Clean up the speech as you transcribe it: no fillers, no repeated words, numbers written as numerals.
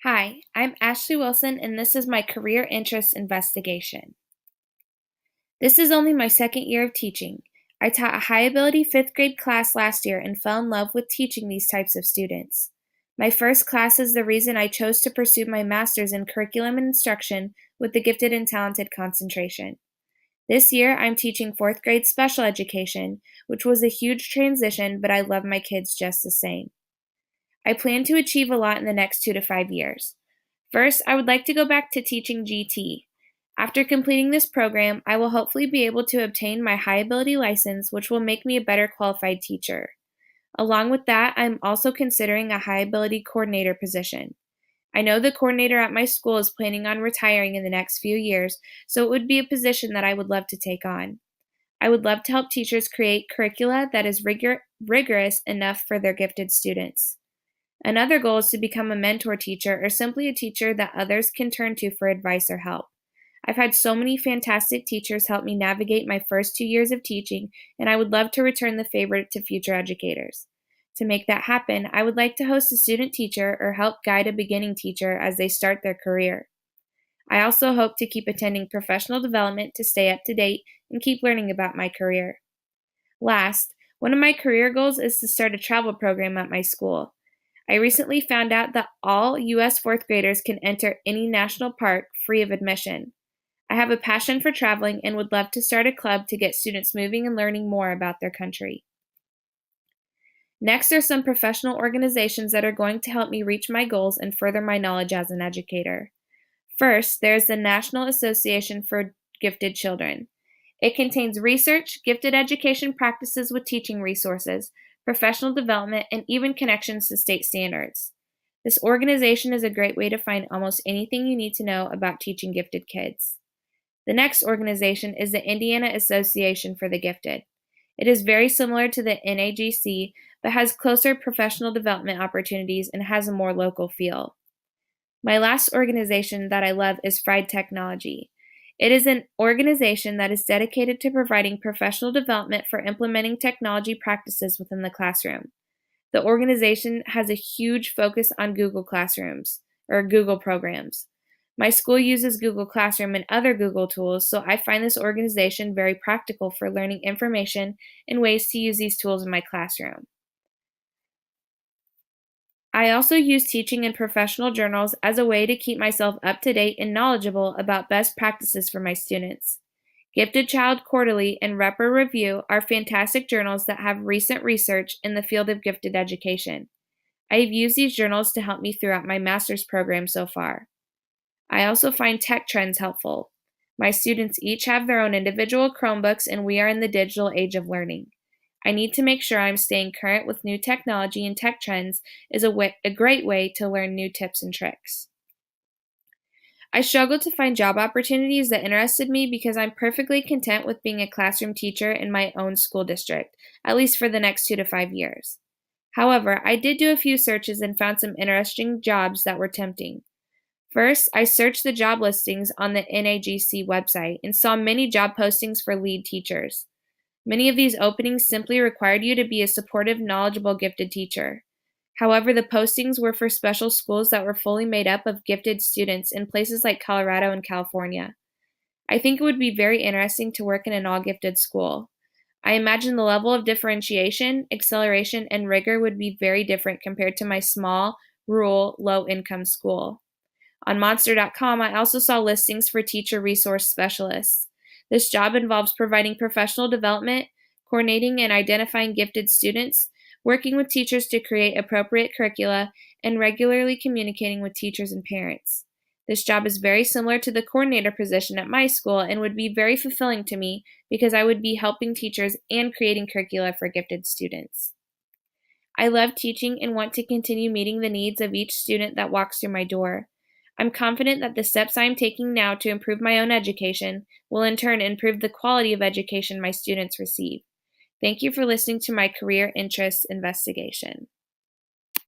Hi, I'm Ashley Wilson, and this is my career interest investigation. This is only my second year of teaching. I taught a high ability fifth grade class last year and fell in love with teaching these types of students. My first class is the reason I chose to pursue my master's in curriculum and instruction with the gifted and talented concentration. This year, I'm teaching fourth grade special education, which was a huge transition, but I love my kids just the same. I plan to achieve a lot in the next 2 to 5 years. First, I would like to go back to teaching GT. After completing this program, I will hopefully be able to obtain my high ability license, which will make me a better qualified teacher. Along with that, I'm also considering a high ability coordinator position. I know the coordinator at my school is planning on retiring in the next few years, so it would be a position that I would love to take on. I would love to help teachers create curricula that is rigorous enough for their gifted students. Another goal is to become a mentor teacher or simply a teacher that others can turn to for advice or help. I've had so many fantastic teachers help me navigate my first 2 years of teaching, and I would love to return the favor to future educators. To make that happen, I would like to host a student teacher or help guide a beginning teacher as they start their career. I also hope to keep attending professional development to stay up to date and keep learning about my career. Last, one of my career goals is to start a travel program at my school. I recently found out that all U.S. fourth graders can enter any national park free of admission. I have a passion for traveling and would love to start a club to get students moving and learning more about their country. Next are some professional organizations that are going to help me reach my goals and further my knowledge as an educator. First, there is the National Association for Gifted Children. It contains research, gifted education practices with teaching resources, professional development, and even connections to state standards. This organization is a great way to find almost anything you need to know about teaching gifted kids. The next organization is the Indiana Association for the Gifted. It is very similar to the NAGC, but has closer professional development opportunities and has a more local feel. My last organization that I love is Fried Technology. It is an organization that is dedicated to providing professional development for implementing technology practices within the classroom. The organization has a huge focus on Google Classrooms, or Google programs. My school uses Google Classroom and other Google tools, so I find this organization very practical for learning information and ways to use these tools in my classroom. I also use teaching in professional journals as a way to keep myself up to date and knowledgeable about best practices for my students. Gifted Child Quarterly and Repper Review are fantastic journals that have recent research in the field of gifted education. I have used these journals to help me throughout my master's program so far. I also find tech trends helpful. My students each have their own individual Chromebooks, and we are in the digital age of learning. I need to make sure I'm staying current with new technology, and tech trends is a great way to learn new tips and tricks. I struggled to find job opportunities that interested me because I'm perfectly content with being a classroom teacher in my own school district, at least for the next 2 to 5 years. However, I did do a few searches and found some interesting jobs that were tempting. First, I searched the job listings on the NAGC website and saw many job postings for lead teachers. Many of these openings simply required you to be a supportive, knowledgeable, gifted teacher. However, the postings were for special schools that were fully made up of gifted students in places like Colorado and California. I think it would be very interesting to work in an all-gifted school. I imagine the level of differentiation, acceleration, and rigor would be very different compared to my small, rural, low-income school. On Monster.com, I also saw listings for teacher resource specialists. This job involves providing professional development, coordinating and identifying gifted students, working with teachers to create appropriate curricula, and regularly communicating with teachers and parents. This job is very similar to the coordinator position at my school and would be very fulfilling to me because I would be helping teachers and creating curricula for gifted students. I love teaching and want to continue meeting the needs of each student that walks through my door. I'm confident that the steps I am taking now to improve my own education will in turn improve the quality of education my students receive. Thank you for listening to my career interests investigation.